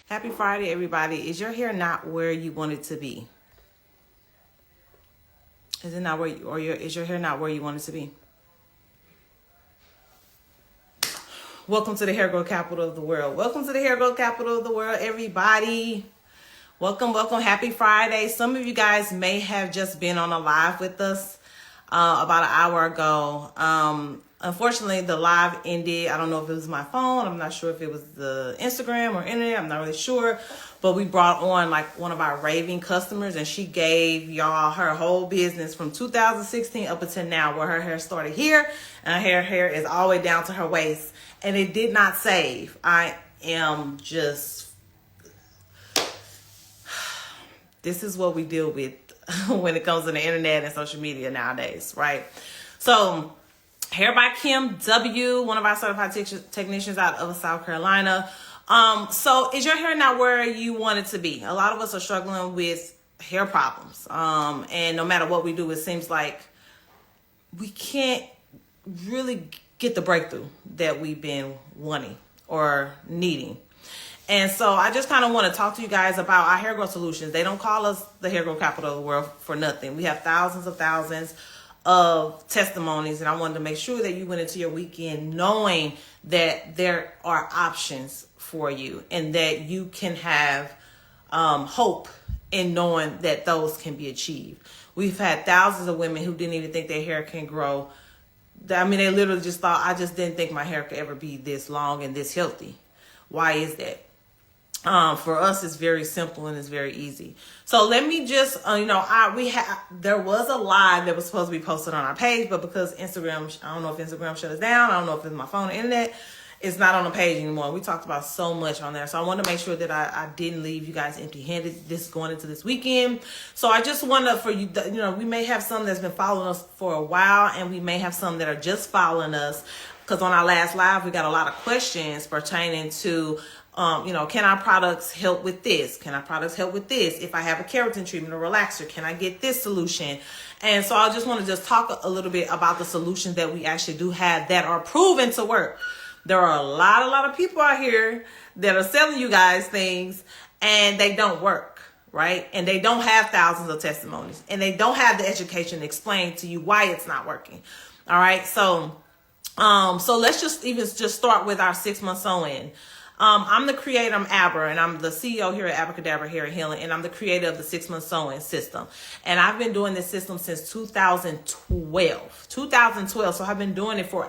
Happy Friday, everybody. Is your hair not where you want it to be? Is it not where is your hair not where you want it to be? Welcome to the hair growth capital of the world. Welcome to the hair growth capital of the world, everybody. Welcome. Happy Friday. Some of you guys may have just been on a live with us about an hour ago. Unfortunately, the live ended. I don't know if it was my phone. I'm not sure if it was the Instagram or internet. I'm not really sure. But we brought on like one of our raving customers, and she gave y'all her whole business from 2016 up until now, where her hair started here and her hair is all the way down to her waist. And it did not save. I am just... This is what we deal with when it comes to the internet and social media nowadays, right? So... Hair by Kim W, one of our certified technicians out of South Carolina. So is your hair not where you want it to be? A lot of us are struggling with hair problems. And no matter what we do, it seems like we can't really get the breakthrough that we've been wanting or needing. And so I just kind of want to talk to you guys about our hair growth solutions. They don't call us the hair growth capital of the world for nothing. We have thousands of testimonies, and I wanted to make sure that you went into your weekend knowing that there are options for you and that you can have hope in knowing that those can be achieved. We've had thousands of women who didn't even think their hair can grow. I mean, they literally just thought, I just didn't think my hair could ever be this long and this healthy. Why is that? For us, it's very simple and it's very easy. So let me just, there was a live that was supposed to be posted on our page, but because Instagram, I don't know if Instagram shut us down. I don't know if it's my phone or internet. It's not on the page anymore. We talked about so much on there. So I want to make sure that I didn't leave you guys empty-handed going into this weekend. So I just want to, for you, we may have some that's been following us for a while, and we may have some that are just following us. Because on our last live, we got a lot of questions pertaining to can our products help with this? Can our products help with this? If I have a keratin treatment or relaxer, can I get this solution? And so I just want to just talk a little bit about the solutions that we actually do have that are proven to work. There are a lot of people out here that are selling you guys things and they don't work, right? And they don't have thousands of testimonies and they don't have the education to explain to you why it's not working. All right. So let's just start with our 6-month sew-in. I'm the creator, I'm Aber, and I'm the CEO here at Abracadabra Hair Healing, and I'm the creator of the 6-month sew-in system. And I've been doing this system since 2012. So I've been doing it for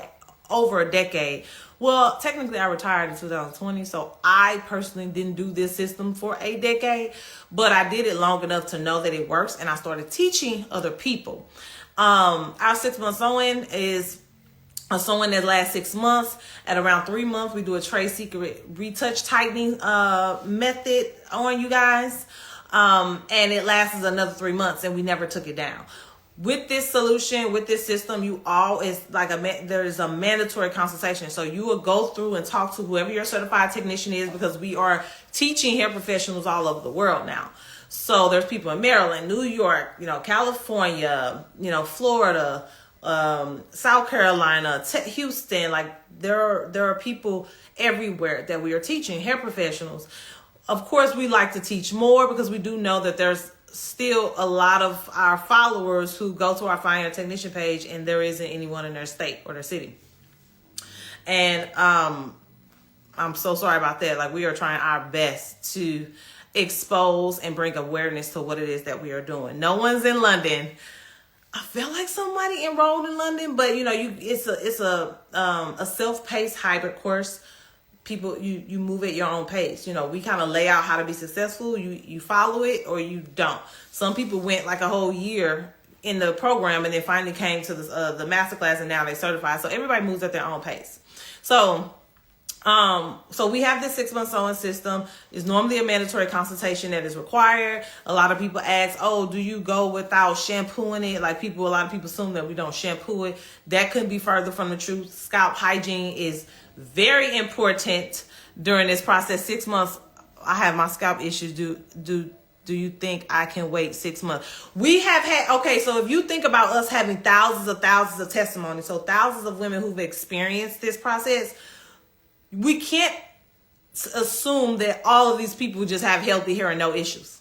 over a decade. Well, technically I retired in 2020, so I personally didn't do this system for a decade, but I did it long enough to know that it works, and I started teaching other people. Our 6-month sew-in is a sew-in that lasts 6 months. At around 3 months, we do a trade secret retouch tightening method on you guys. And it lasts another 3 months, and we never took it down. With this solution, with this system, you always there is a mandatory consultation. So you will go through and talk to whoever your certified technician is, because we are teaching hair professionals all over the world now. So there's people in Maryland, New York, California, Florida, South Carolina, Houston. Like there are people everywhere that we are teaching, hair professionals. Of course, we like to teach more because we do know that there's still a lot of our followers who go to our Fine Hair Technician page and there isn't anyone in their state or their city. And I'm so sorry about that. Like, we are trying our best to expose and bring awareness to what it is that we are doing. No one's in London. I feel like somebody enrolled in London, but it's a self-paced hybrid course. People, you move at your own pace. We kind of lay out how to be successful. You follow it or you don't. Some people went like a whole year in the program and then finally came to the masterclass, and now they certified. So everybody moves at their own pace. So we have this 6-month sew-in system. It's normally a mandatory consultation that is required. A lot of people ask, do you go without shampooing it? Like, a lot of people assume that we don't shampoo it. That couldn't be further from the truth. Scalp hygiene is very important during this process. 6 months, I have my scalp issues. Do you think I can wait 6 months? We have had, so if you think about us having thousands of testimonies, so thousands of women who've experienced this process, we can't assume that all of these people just have healthy hair and no issues.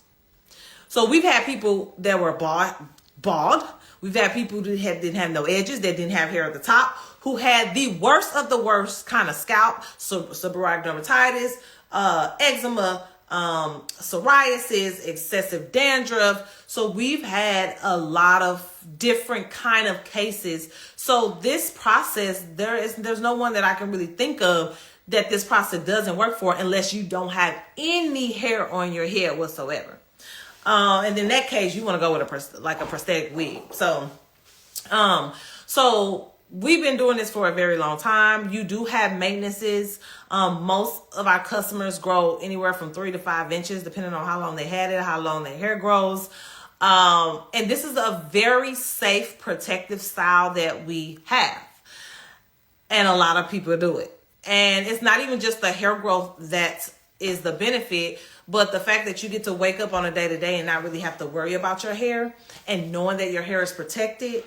So we've had people that were bald. We've had people who didn't have no edges, that didn't have hair at the top, who had the worst of the worst kind of scalp, seborrheic dermatitis, eczema, psoriasis, excessive dandruff. So we've had a lot of different kind of cases. So this process, there's no one that I can really think of that this process doesn't work for unless you don't have any hair on your head whatsoever. And in that case, you want to go with a prosthetic wig. So we've been doing this for a very long time. You do have maintenances. Most of our customers grow anywhere from 3 to 5 inches, depending on how long they had it, how long their hair grows. And this is a very safe, protective style that we have. And a lot of people do it. And it's not even just the hair growth that is the benefit, but the fact that you get to wake up on a day-to-day and not really have to worry about your hair, and knowing that your hair is protected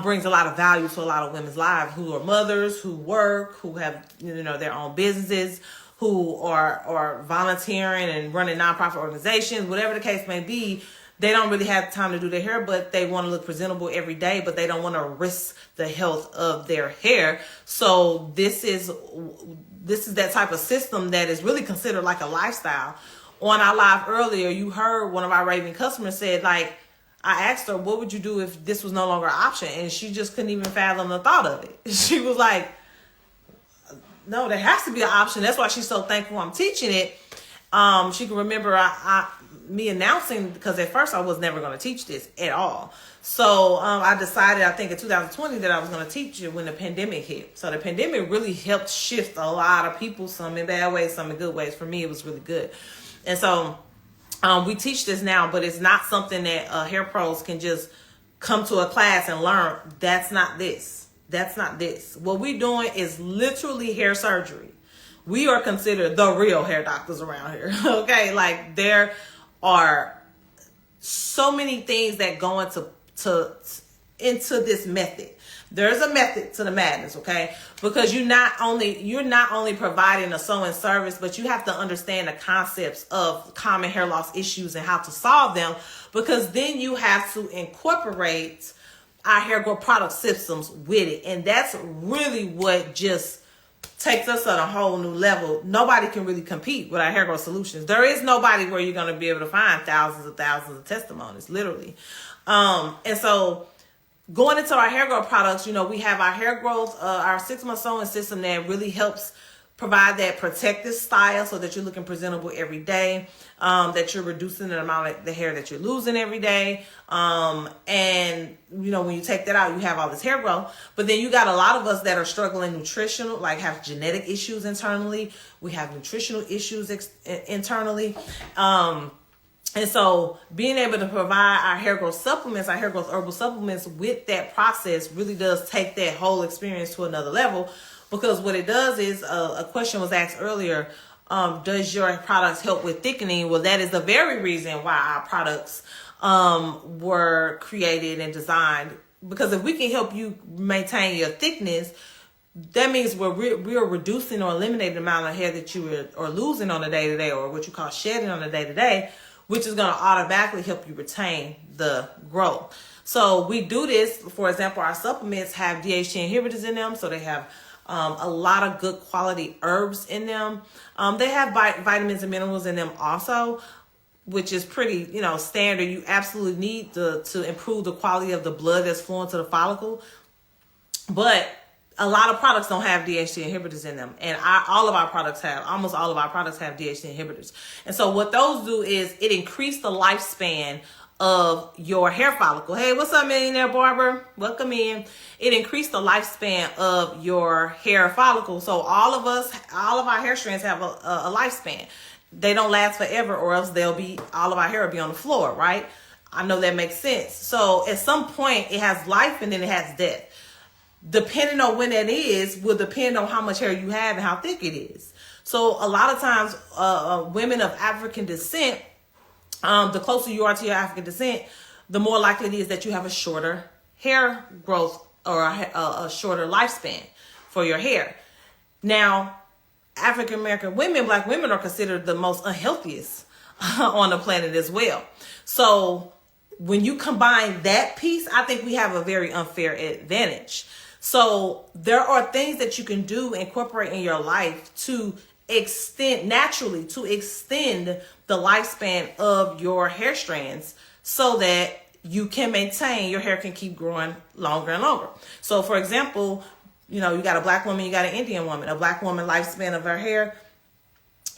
brings a lot of value to a lot of women's lives who are mothers, who work, who have their own businesses, who are volunteering and running nonprofit organizations, whatever the case may be. They don't really have time to do their hair, but they want to look presentable every day, but they don't want to risk the health of their hair. So this is that type of system that is really considered like a lifestyle. On our live earlier, you heard one of our raving customers said, like, I asked her, what would you do if this was no longer an option? And she just couldn't even fathom the thought of it. She was like, no, there has to be an option. That's why she's so thankful I'm teaching it. She can remember me announcing, because at first I was never going to teach this at all. So I decided, I think in 2020, that I was going to teach it when the pandemic hit. So the pandemic really helped shift a lot of people, some in bad ways, some in good ways. For me, it was really good. And so we teach this now, but it's not something that hair pros can just come to a class and learn. That's not this. That's not this. What we're doing is literally hair surgery. We are considered the real hair doctors around here. Okay, like there are so many things that go into this method. There's a method to the madness, okay? Because you're not only providing a sewing service, but you have to understand the concepts of common hair loss issues and how to solve them, because then you have to incorporate our hair growth product systems with it. And that's really what just takes us on a whole new level. Nobody can really compete with our hair growth solutions. There is nobody where you're going to be able to find thousands of testimonies, literally. And so going into our hair growth products, we have our hair growth, our 6-month sewing system that really helps provide that protective style so that you're looking presentable every day, that you're reducing the amount of the hair that you're losing every day. And when you take that out, you have all this hair growth. But then you got a lot of us that are struggling nutritional, like have genetic issues internally. We have nutritional issues internally. And so being able to provide our hair growth supplements, our hair growth herbal supplements with that process really does take that whole experience to another level. Because what it does is, a question was asked earlier, does your products help with thickening? Well, that is the very reason why our products were created and designed. Because if we can help you maintain your thickness, that means we're reducing or eliminating the amount of hair that you are losing on a day-to-day, or what you call shedding on a day-to-day, which is going to automatically help you retain the growth. So we do this. For example, our supplements have DHT inhibitors in them, so they have a lot of good quality herbs in them. They have vitamins and minerals in them also, which is pretty, standard. You absolutely need to improve the quality of the blood that's flowing to the follicle. But a lot of products don't have DHT inhibitors in them. And almost all of our products have DHT inhibitors. And so what those do is it increase the lifespan of your hair follicle. Hey, what's up, Millionaire Barber? Welcome in. It increased the lifespan of your hair follicle. So all of our hair strands have a lifespan. They don't last forever, or else all of our hair will be on the floor, right? I know that makes sense. So at some point it has life and then it has death. Depending on when that is will depend on how much hair you have and how thick it is. So a lot of times women of African descent, the closer you are to your African descent, the more likely it is that you have a shorter hair growth or a shorter lifespan for your hair. Now, African American women, Black women, are considered the most unhealthiest on the planet as well. So when you combine that piece, I think we have a very unfair advantage. So there are things that you can do, incorporate in your life to extend the lifespan of your hair strands so that you can maintain, your hair can keep growing longer and longer. So for example, you got a Black woman, you got an Indian woman. A Black woman lifespan of her hair,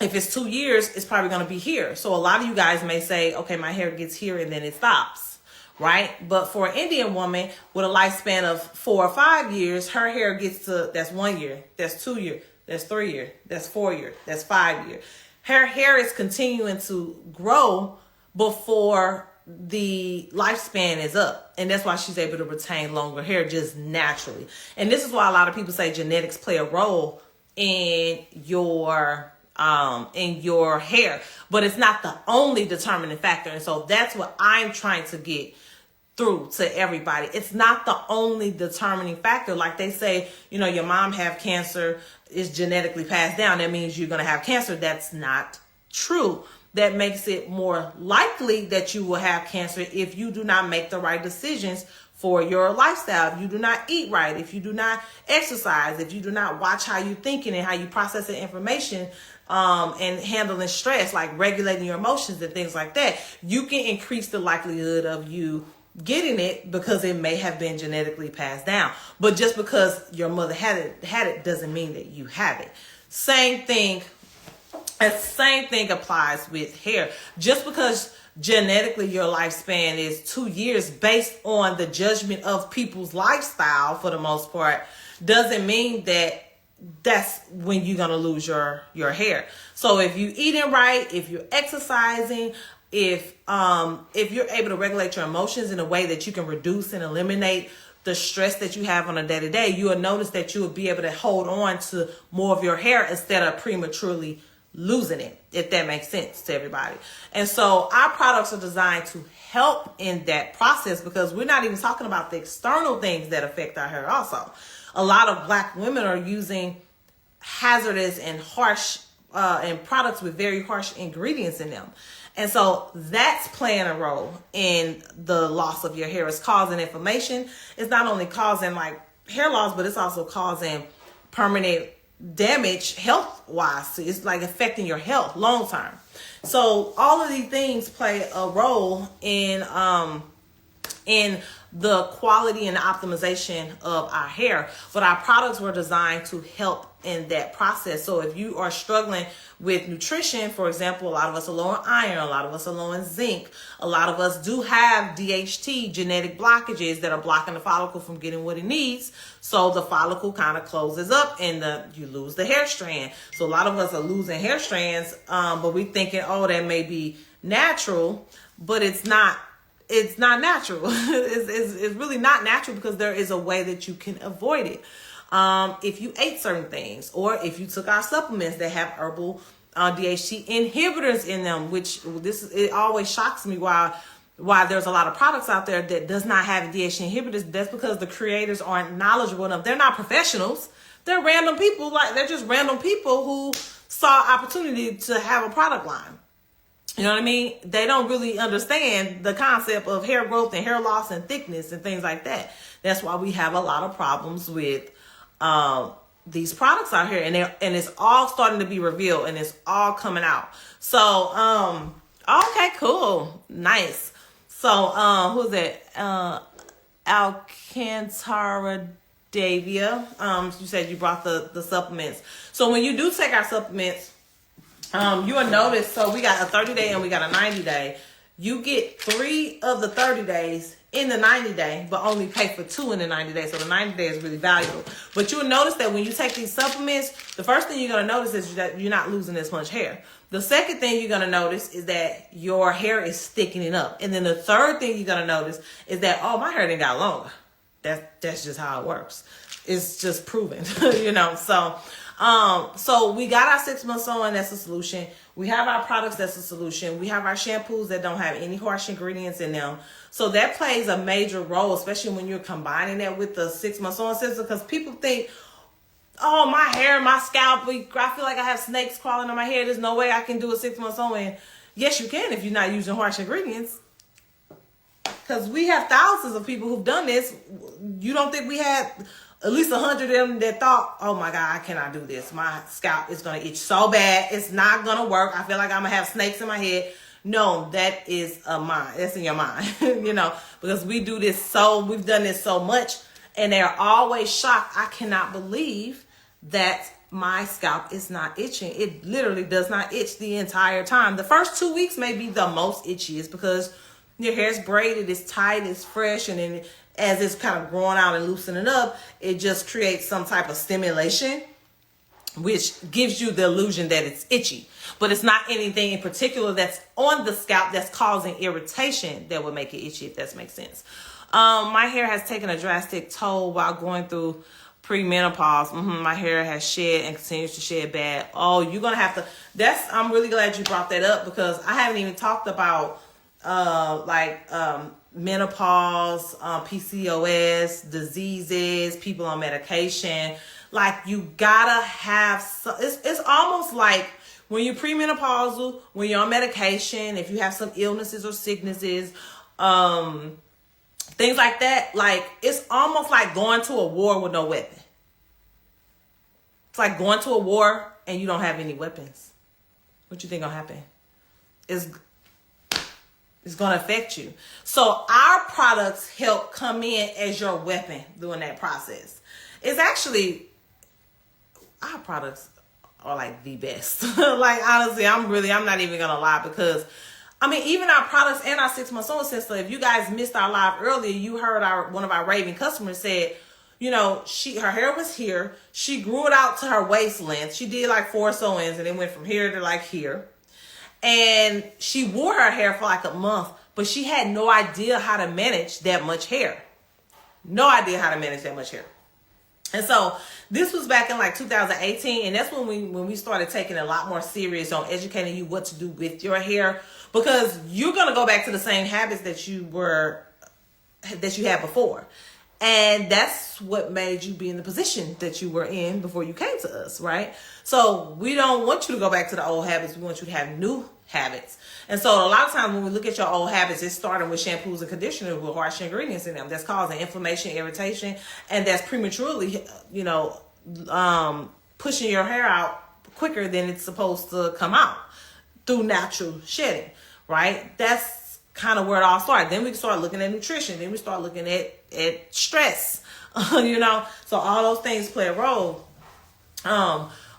if it's 2 years, it's probably going to be here. So a lot of you guys may say, okay, my hair gets here and then it stops, right? But for an Indian woman with a lifespan of 4 or 5 years, her hair gets to, that's 1 year, that's 2 years, that's 3 years, that's 4 years, that's 5 years. Her hair is continuing to grow before the lifespan is up. And that's why she's able to retain longer hair just naturally. And this is why a lot of people say genetics play a role in your hair, but it's not the only determining factor. And so that's what I'm trying to get through to everybody. It's not the only determining factor. Like they say, your mom have cancer, is genetically passed down. That means you're going to have cancer. That's not true. That makes it more likely that you will have cancer if you do not make the right decisions for your lifestyle. If you do not eat right, if you do not exercise, if you do not watch how you're thinking and how you process the information, and handling stress, like regulating your emotions and things like that, you can increase the likelihood of you getting it because it may have been genetically passed down. But just because your mother had it doesn't mean that you have it. Same thing applies with hair. Just because genetically your lifespan is 2 years based on the judgment of people's lifestyle for the most part doesn't mean that that's when you're going to lose your hair. So if you eating right, if you're exercising, if you're able to regulate your emotions in a way that you can reduce and eliminate the stress that you have on a day-to-day, you will notice that you will be able to hold on to more of your hair instead of prematurely losing it, if that makes sense to everybody. And so our products are designed to help in that process, because we're not even talking about the external things that affect our hair also. A lot of Black women are using hazardous and harsh and products with very harsh ingredients in them. And so that's playing a role in the loss of your hair. It's causing inflammation. It's not only causing like hair loss, but it's also causing permanent damage health-wise. So it's like affecting your health long term. So all of these things play a role in the quality and optimization of our hair. But our products were designed to help in that process. So if you are struggling with nutrition, for example, a lot of us are low on iron, a lot of us are low in zinc, a lot of us do have DHT, genetic blockages that are blocking the follicle from getting what it needs. So the follicle kind of closes up and you lose the hair strand. So a lot of us are losing hair strands, but we thinking, oh, that may be natural, but it's not. It's not natural. It's really not natural, because there is a way that you can avoid it. If you ate certain things, or if you took our supplements that have herbal DHT inhibitors in them, which it always shocks me why there's a lot of products out there that does not have DHT inhibitors. That's because the creators aren't knowledgeable enough. They're not professionals. They're random people. They're just random people who saw opportunity to have a product line. You know what I mean? They don't really understand the concept of hair growth and hair loss and thickness and things like that. That's why we have a lot of problems with these products out here, and it's all starting to be revealed, and it's all coming out. So, okay, cool, nice. So, who's that? Alcantara Davia. You said you brought the supplements. So when you do take our supplements, you will notice, so we got a 30-day and we got a 90-day. You get 3 of the 30 days in the 90-day, but only pay for 2 in the 90 days. So the 90-day is really valuable. But you'll notice that when you take these supplements, the first thing you're going to notice is that you're not losing as much hair. The second thing you're going to notice is that your hair is thickening up. And then the third thing you're going to notice is that, oh, my hair didn't got longer. That's just how it works. It's just proven, So we got our 6 months on, that's a solution. We have our products, that's a solution. We have our shampoos that don't have any harsh ingredients in them. So that plays a major role, especially when you're combining that with the 6 months on system, because people think oh, my hair, my scalp, I feel like I have snakes crawling on my hair. There's no way I can do a 6 month sew-in. Yes, you can if you're not using harsh ingredients. Because we have thousands of people who've done this. You don't think we had at least 100 of them that thought, oh my God, I cannot do this. My scalp is going to itch so bad. It's not going to work. I feel like I'm going to have snakes in my head. No, that is a mind. That's in your mind, because we do this we've done this so much, and they're always shocked. I cannot believe that my scalp is not itching. It literally does not itch the entire time. The first 2 weeks may be the most itchiest because your hair's braided, it's tight, it's fresh, and then as it's kind of growing out and loosening up, it just creates some type of stimulation, which gives you the illusion that it's itchy. But it's not anything in particular that's on the scalp that's causing irritation that would make it itchy, if that makes sense. My hair has taken a drastic toll while going through premenopause. My hair has shed and continues to shed bad. Oh, you're going to have to, I'm really glad you brought that up, because I haven't even talked about menopause, PCOS, diseases, people on medication. Like, you gotta have, it's almost like when you're premenopausal, when you're on medication, if you have some illnesses or sicknesses, things like that, like, it's almost like going to a war with no weapon. It's like going to a war and you don't have any weapons. What you think gonna happen? It's going to affect you. So our products help come in as your weapon during that process. It's actually, our products are like the best. Like, honestly, I'm not even going to lie, because I mean, even our products and our 6 month sewing system, if you guys missed our live earlier, you heard one of our raving customers said, her hair was here. She grew it out to her waist length. She did like 4 sew-ins and it went from here to like here. And she wore her hair for like a month, but she had no idea how to manage that much hair. No idea how to manage that much hair. And so this was back in like 2018. And that's when we started taking a lot more serious on educating you what to do with your hair, because you're going to go back to the same habits that you had before. And that's what made you be in the position that you were in before you came to us, right? So we don't want you to go back to the old habits. We want you to have new habits. And so a lot of times when we look at your old habits, it's starting with shampoos and conditioners with harsh ingredients in them. That's causing inflammation, irritation, and that's prematurely, pushing your hair out quicker than it's supposed to come out through natural shedding, right? That's kind of where it all started. Then we start looking at nutrition. Then we start looking at stress, so all those things play a role.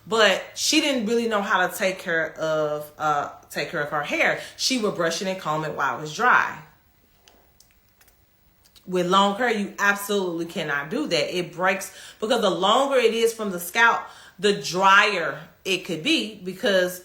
But she didn't really know how to take care of her hair. She would brush it and comb it while it was dry. With long hair, you absolutely cannot do that. It breaks, because the longer it is from the scalp, the drier it could be, because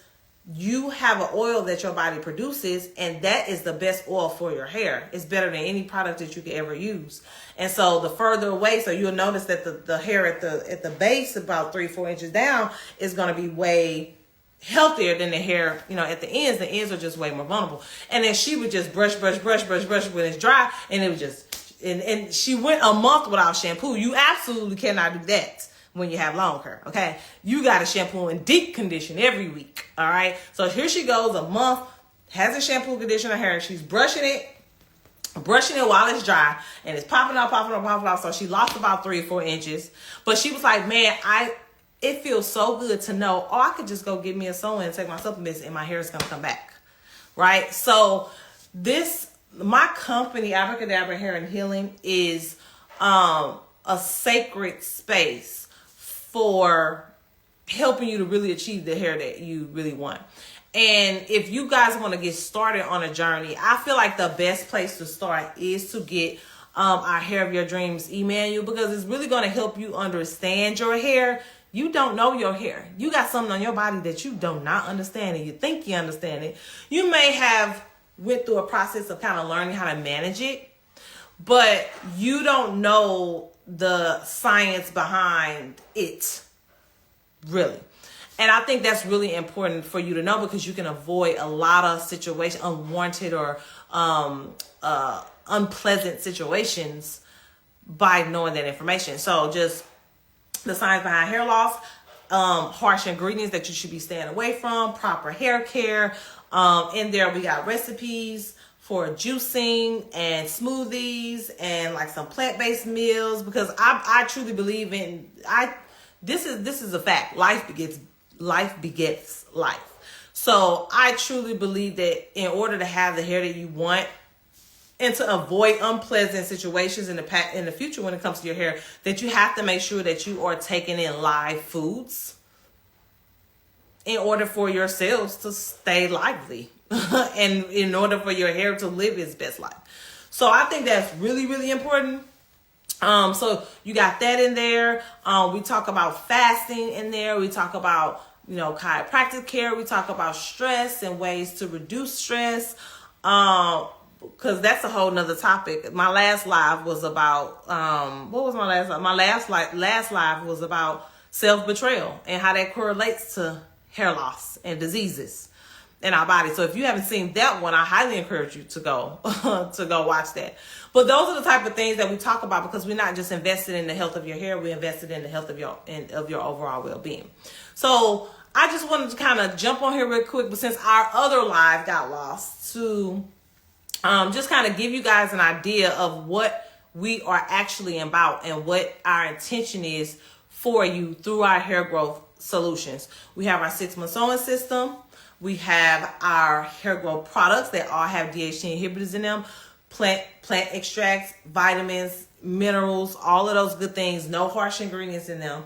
you have an oil that your body produces, and that is the best oil for your hair. It's better than any product that you could ever use. And so the further away, so you'll notice that the hair at the base, about 3-4 inches down, is going to be way healthier than the hair, at the ends. The ends are just way more vulnerable. And then she would just brush when it's dry, and it was just, and she went a month without shampoo. You absolutely cannot do that when you have long hair, okay? You got to shampoo and deep condition every week, all right? So here she goes, a month, has a shampoo condition her hair. She's brushing it while it's dry, and it's popping off. So she lost about 3 or 4 inches. But she was like, man, it feels so good to know, I could just go get me a sew-in and take my supplements, and my hair is going to come back, right? So my company, Abracadabra Hair and Healing, is a sacred space for helping you to really achieve the hair that you really want. And if you guys want to get started on a journey, I feel like the best place to start is to get our Hair of Your Dreams e-manual, because it's really going to help you understand your hair. You don't know your hair. You got something on your body that you do not understand, and you think you understand it. You may have went through a process of kind of learning how to manage it, but you don't know the science behind it, really. And I think that's really important for you to know, because you can avoid a lot of situations, unwanted or unpleasant situations, by knowing that information. So just the signs behind hair loss, harsh ingredients that you should be staying away from, proper hair care. In there we got recipes for juicing and smoothies and like some plant-based meals, because I truly believe in this is a fact. Life begets life. So I truly believe that in order to have the hair that you want and to avoid unpleasant situations in the future when it comes to your hair, that you have to make sure that you are taking in live foods in order for your cells to stay lively and in order for your hair to live its best life. So I think that's really, really important. So you got that in there. We talk about fasting in there. We talk about, chiropractic care. We talk about stress and ways to reduce stress. Because that's a whole nother topic. My last live was about, what was my last live? My last live was about self-betrayal and how that correlates to hair loss and diseases in our body. So if you haven't seen that one, I highly encourage you to go watch that. But those are the type of things that we talk about, because we're not just invested in the health of your hair, we invested in the health of your overall well-being. So I just wanted to kind of jump on here real quick, but since our other live got lost, to just kind of give you guys an idea of what we are actually about and what our intention is for you through our hair growth solutions. We have our 6-month sewing system. We have our hair growth products that all have DHT inhibitors in them, plant extracts, vitamins, minerals, all of those good things, no harsh ingredients in them.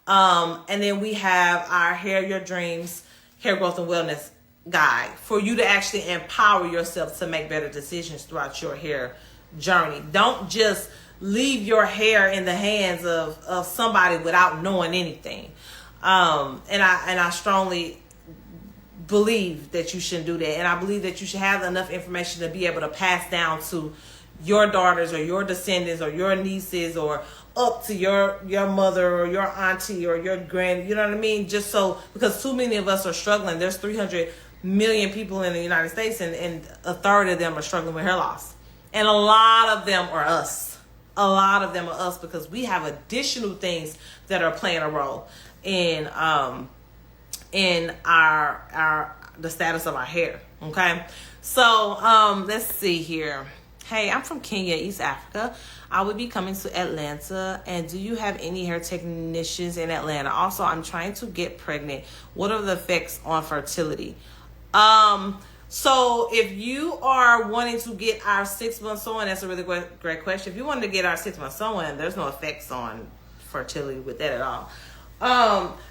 And then we have our Hair Your Dreams hair growth and wellness guide for you to actually empower yourself to make better decisions throughout your hair journey. Don't just leave your hair in the hands of somebody without knowing anything. And I strongly believe that you shouldn't do that. And I believe that you should have enough information to be able to pass down to your daughters or your descendants or your nieces or up to your mother or your auntie or your grand, you know what I mean? Just so, because too many of us are struggling. There's 300 million people in the United States, and a third of them are struggling with hair loss. And a lot of them are us. A lot of them are us, because we have additional things that are playing a role in the status of our hair. Okay, so let's see here. Hey, I'm from Kenya, East Africa. I would be coming to Atlanta, and do you have any hair technicians in Atlanta? Also, I'm trying to get pregnant. What are the effects on fertility? So if you are wanting to get our 6-month sewing, that's a really great question. If you wanted to get our 6-month sewing, there's no effects on fertility with that at all.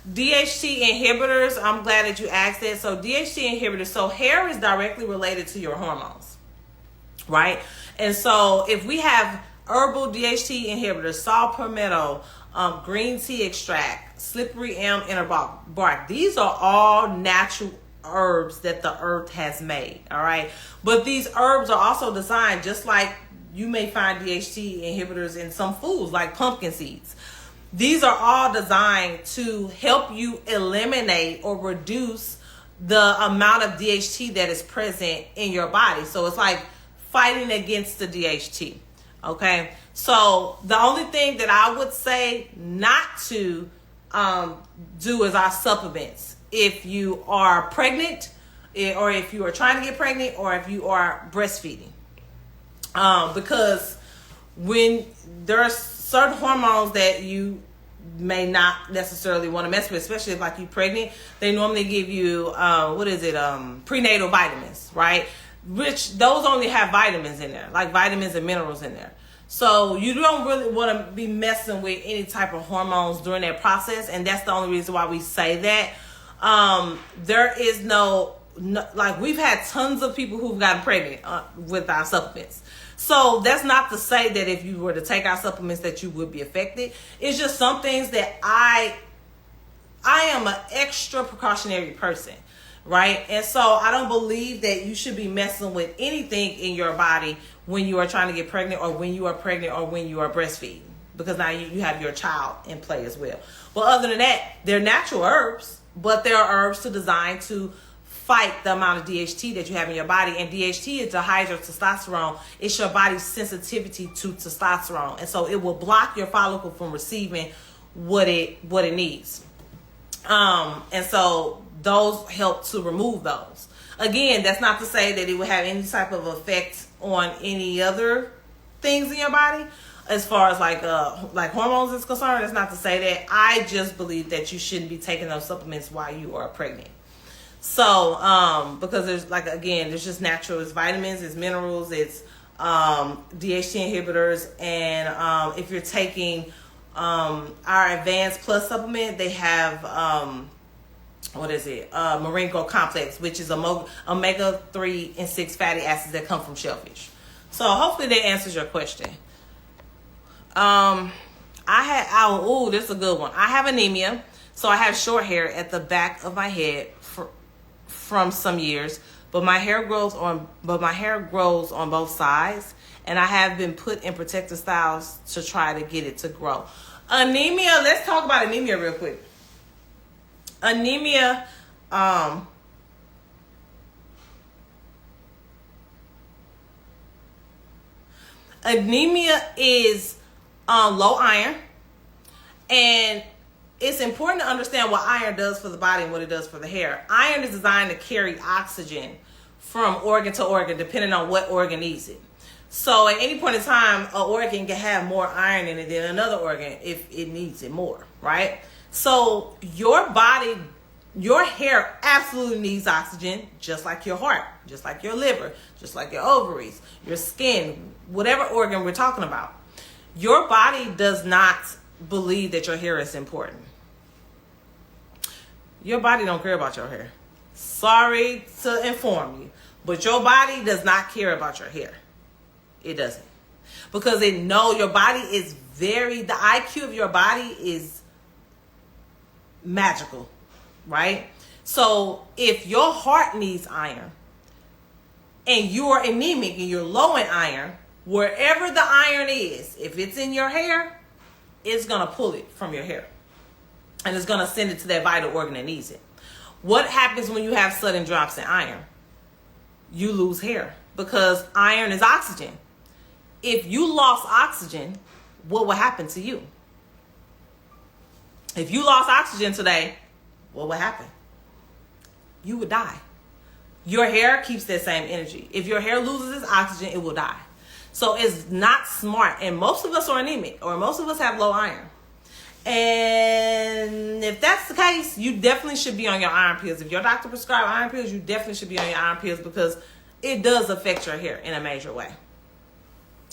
DHT inhibitors, I'm glad that you asked that. So DHT inhibitors, so hair is directly related to your hormones, right? And so if we have herbal DHT inhibitors, saw palmetto, green tea extract, slippery elm bark, these are all natural herbs that the earth has made, all right? But these herbs are also designed, just like you may find DHT inhibitors in some foods like pumpkin seeds. These are all designed to help you eliminate or reduce the amount of DHT that is present in your body. So it's like fighting against the DHT. Okay, so the only thing that I would say not to do is our supplements. If you are pregnant, or if you are trying to get pregnant, or if you are breastfeeding, because when there are certain hormones that you may not necessarily want to mess with, especially if like you're pregnant, they normally give you prenatal vitamins, right? Which those only have vitamins in there, like vitamins and minerals in there. So you don't really want to be messing with any type of hormones during that process, and that's the only reason why we say that. There is no, like, we've had tons of people who've gotten pregnant with our supplements. So that's not to say that if you were to take our supplements that you would be affected. It's just some things that I am an extra precautionary person, right? And so I don't believe that you should be messing with anything in your body when you are trying to get pregnant, or when you are pregnant, or when you are breastfeeding, because now you have your child in play as well. But other than that, they're natural herbs, but they're herbs designed to fight the amount of DHT that you have in your body. And DHT is dihydrotestosterone. It's your body's sensitivity to testosterone. And so it will block your follicle from receiving what it needs. And so those help to remove those. Again, that's not to say that it would have any type of effect on any other things in your body as far as like hormones is concerned. That's not to say that. I just believe that you shouldn't be taking those supplements while you are pregnant. So, because there's there's just natural, it's vitamins, it's minerals, it's DHT inhibitors, and if you're taking our Advanced Plus supplement, they have Marengo complex, which is omega 3 and 6 fatty acids that come from shellfish. So hopefully that answers your question. This is a good one. I have anemia, so I have short hair at the back of my head from some years, but my hair grows on both sides, and I have been put in protective styles to try to get it to grow. Anemia, let's talk about anemia real quick. Anemia, is low iron, and it's important to understand what iron does for the body and what it does for the hair. Iron is designed to carry oxygen from organ to organ, depending on what organ needs it. So at any point in time, an organ can have more iron in it than another organ if it needs it more, right? So your body, your hair absolutely needs oxygen, just like your heart, just like your liver, just like your ovaries, your skin, whatever organ we're talking about. Your body does not believe that your hair is important. Your body don't care about your hair. Sorry to inform you, but your body does not care about your hair. It doesn't. Because your body is the IQ of your body is magical, right? So if your heart needs iron and you're anemic and you're low in iron, wherever the iron is, if it's in your hair, it's going to pull it from your hair. And it's going to send it to that vital organ that needs it. What happens when you have sudden drops in iron? You lose hair because iron is oxygen. If you lost oxygen, what would happen to you? If you lost oxygen today, what would happen? You would die. Your hair keeps that same energy. If your hair loses its oxygen, it will die. So it's not smart. And most of us are anemic, or most of us have low iron. And if that's the case, you definitely should be on your iron pills. If your doctor prescribes iron pills, you definitely should be on your iron pills because it does affect your hair in a major way.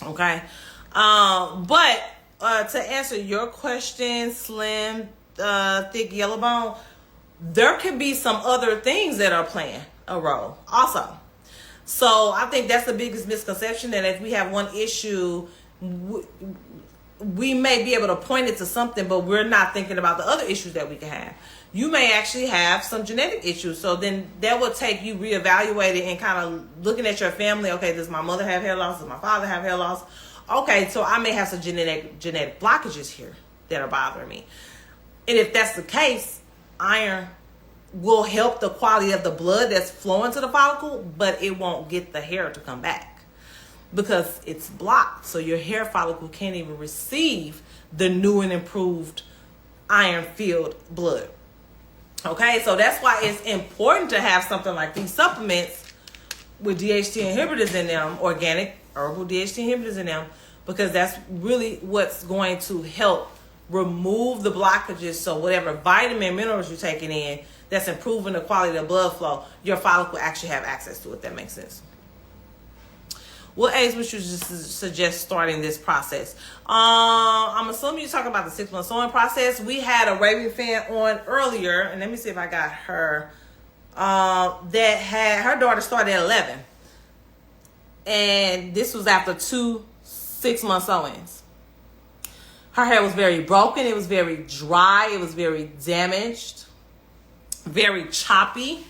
Okay? But to answer your question, Slim, Thick Yellow Bone, there could be some other things that are playing a role also. So I think that's the biggest misconception, that if we have one issue, we may be able to point it to something, but we're not thinking about the other issues that we can have. You may actually have some genetic issues. So then that will take you reevaluating and kind of looking at your family. Okay, does my mother have hair loss? Does my father have hair loss? Okay, so I may have some genetic blockages here that are bothering me. And if that's the case, iron will help the quality of the blood that's flowing to the follicle, but it won't get the hair to come back because it's blocked. So your hair follicle can't even receive the new and improved iron-filled blood. Okay, so that's why it's important to have something like these supplements with DHT inhibitors in them, organic herbal DHT inhibitors in them, because that's really what's going to help remove the blockages. So whatever vitamin minerals you're taking in that's improving the quality of the blood flow, your follicle actually have access to it. That makes sense. What age would you suggest starting this process? I'm assuming you're talking about the 6-month sewing process. We had a Raven fan on earlier, and let me see if I got her, that had her daughter started at 11. And this was after 2 6-month sewings. Her hair was very broken. It was very dry. It was very damaged, very choppy.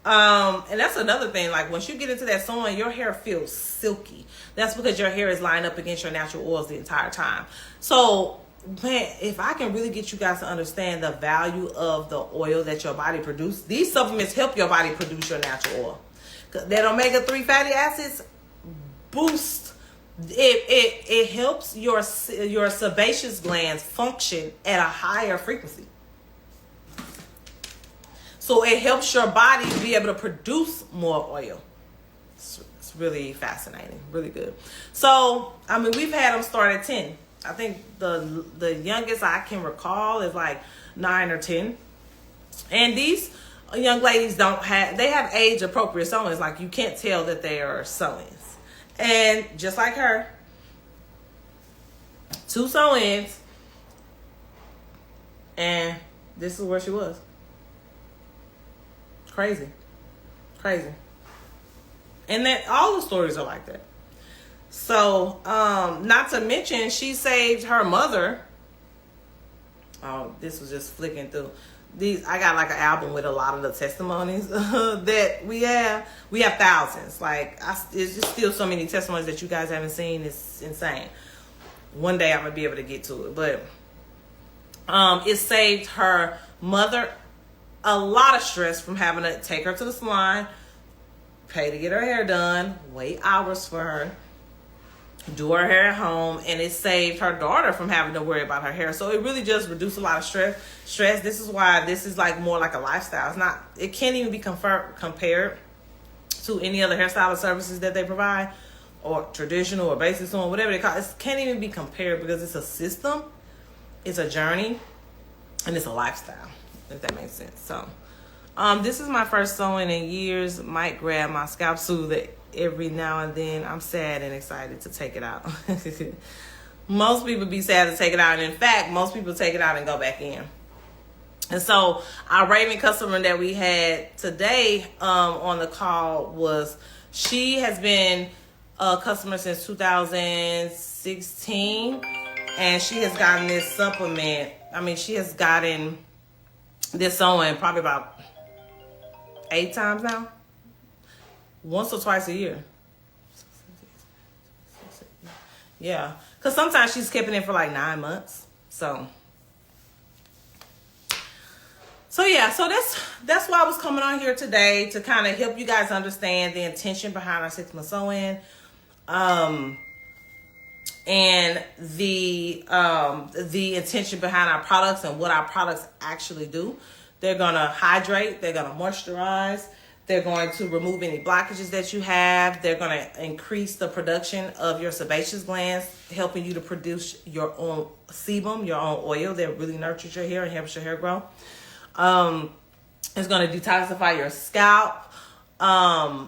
And that's another thing. Like once you get into that sewing, your hair feels silky. That's because your hair is lined up against your natural oils the entire time. So, man, if I can really get you guys to understand the value of the oil that your body produces, these supplements help your body produce your natural oil. That omega 3 fatty acids boost It helps your sebaceous glands function at a higher frequency. So it helps your body be able to produce more oil. It's really fascinating, really good. So, I mean, we've had them start at 10. I think the youngest I can recall is like 9 or 10. And these young ladies they have age appropriate sewings. Like, you can't tell that they are sew-ins. And just like her, 2 sew-ins, and this is where she was. Crazy. And that all the stories are like that. So, not to mention, she saved her mother. Oh, this was just flicking through these. I got like an album with a lot of the testimonies that we have. We have thousands. Like, it's just still so many testimonies that you guys haven't seen. It's insane. One day I'm gonna be able to get to it, but it saved her mother a lot of stress from having to take her to the salon, pay to get her hair done, wait hours for her, do her hair at home, and it saved her daughter from having to worry about her hair. So it really just reduced a lot of stress. This is why this is like more like a lifestyle. It can't even be compared to any other hairstylist services that they provide, or traditional or basic sewing, whatever they call it. It can't even be compared because it's a system, it's a journey, and it's a lifestyle, if that makes sense. So this is my first sewing in years. Might grab my scalp soother every now and then. I'm sad and excited to take it out. Most people be sad to take it out, and in fact, most people take it out and go back in. And so our raving customer that we had today on the call she has been a customer since 2016, and she has gotten this supplement. I mean, she has gotten this sewing probably about 8 times now. Once or twice a year. Yeah. Because sometimes she's kept it in for like 9 months. So yeah, so that's why I was coming on here today, to kind of help you guys understand the intention behind our 6-month sew-in. And the intention behind our products and what our products actually do. They're going to hydrate. They're going to moisturize. They're going to remove any blockages that you have. They're going to increase the production of your sebaceous glands, helping you to produce your own sebum, your own oil that really nurtures your hair and helps your hair grow. It's going to detoxify your scalp.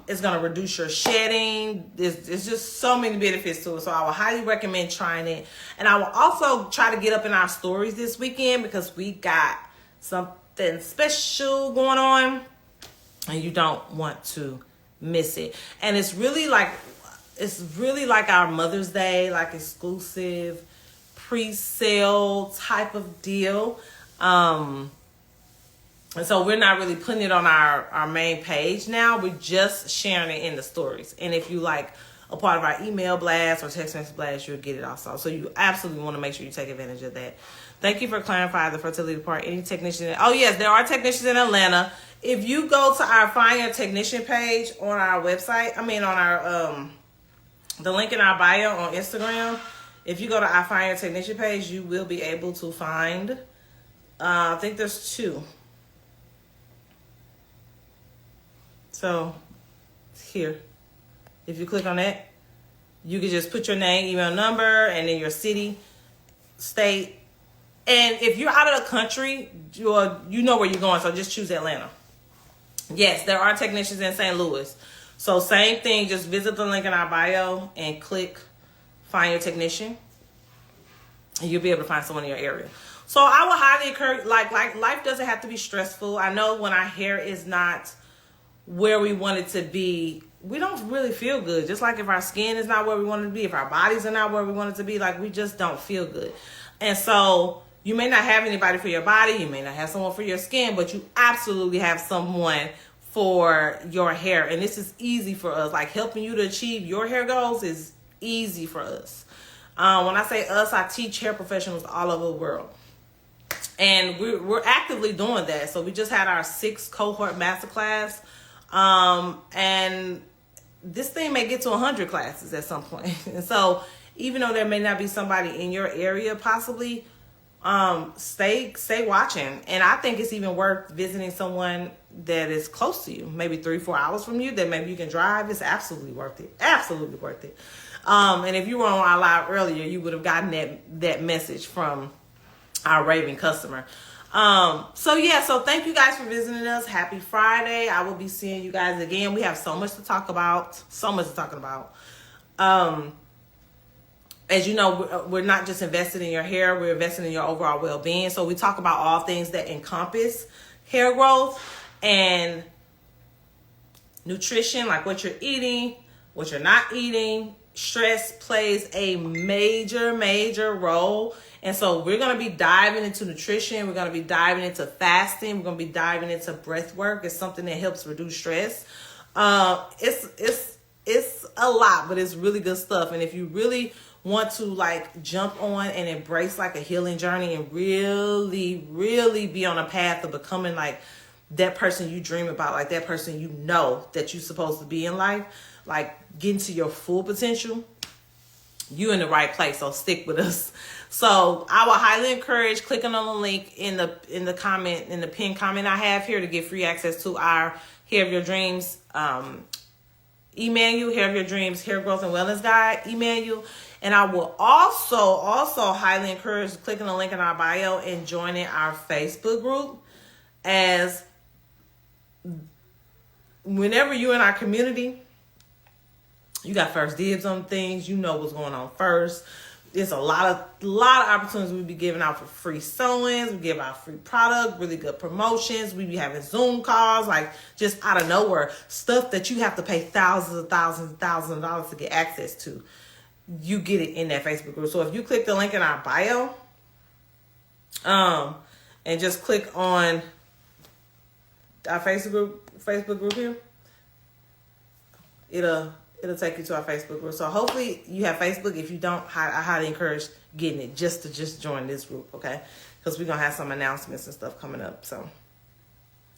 It's going to reduce your shedding. There's just so many benefits to it. So I would highly recommend trying it. And I will also try to get up in our stories this weekend, because we got something special going on and you don't want to miss it. And it's really like our Mother's Day, like exclusive pre-sale type of deal. And so we're not really putting it on our main page now. We're just sharing it in the stories. And if you like a part of our email blast or text message blast, you'll get it also. So you absolutely want to make sure you take advantage of that. Thank you for clarifying the fertility part. Any technician? Oh, yes, there are technicians in Atlanta. If you go to our Find Your Technician page on our website, on our the link in our bio on Instagram, if you go to our Find Your Technician page, you will be able to find, I think there's 2. So here, if you click on that, you can just put your name, email number, and then your city, state. And if you're out of the country, you know where you're going, so just choose Atlanta. Yes, there are technicians in St. Louis. So same thing, just visit the link in our bio and click Find Your Technician, and you'll be able to find someone in your area. So I would highly encourage, like life doesn't have to be stressful. I know when our hair is not where we want it to be, we don't really feel good. Just like if our skin is not where we want it to be, if our bodies are not where we want it to be, like we just don't feel good. And so you may not have anybody for your body, you may not have someone for your skin, but you absolutely have someone for your hair. And this is easy for us. Like, helping you to achieve your hair goals is easy for us. When I say us, I teach hair professionals all over the world. And we're actively doing that. So we just had our 6th cohort masterclass. And this thing may get to 100 classes at some point. And so even though there may not be somebody in your area, possibly, stay watching. And I think it's even worth visiting someone that is close to you, maybe 3-4 hours from you, that maybe you can drive. It's absolutely worth it. Absolutely worth it. And if you were on our live earlier, you would have gotten that message from our raving customer. So thank you guys for visiting us. Happy Friday. I will be seeing you guys again. We have so much to talk about. As you know, we're not just invested in your hair, we're invested in your overall well-being. So we talk about all things that encompass hair growth and nutrition, like what you're eating, what you're not eating. Stress plays a major role. And so we're going to be diving into nutrition. We're going to be diving into fasting. We're going to be diving into breath work. It's something that helps reduce stress. It's a lot, but it's really good stuff. And if you really want to like jump on and embrace like a healing journey and really be on a path of becoming like that person you dream about, like that person you know that you're supposed to be in life, like getting to your full potential, you in the right place. So stick with us. So I would highly encourage clicking on the link in the pinned comment I have here to get free access to our Hair of Your Dreams email, Hair of Your Dreams Hair Growth and Wellness Guide email. And I will also highly encourage clicking the link in our bio and joining our Facebook group, as whenever you're in our community, you got first dibs on things. You know what's going on first. There's a lot of opportunities we'll be giving out for free sewings. We give out free product, really good promotions. We be having Zoom calls, like just out of nowhere, stuff that you have to pay thousands of dollars to get access to. You get it in that Facebook group. So if you click the link in our bio, and just click on our Facebook group here, it'll take you to our Facebook group. So hopefully you have Facebook. If you don't, I highly encourage getting it just to join this group, okay? Because we're going to have some announcements and stuff coming up. So,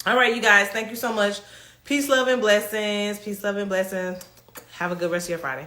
all right, you guys, thank you so much. Peace, love, and blessings. Have a good rest of your Friday.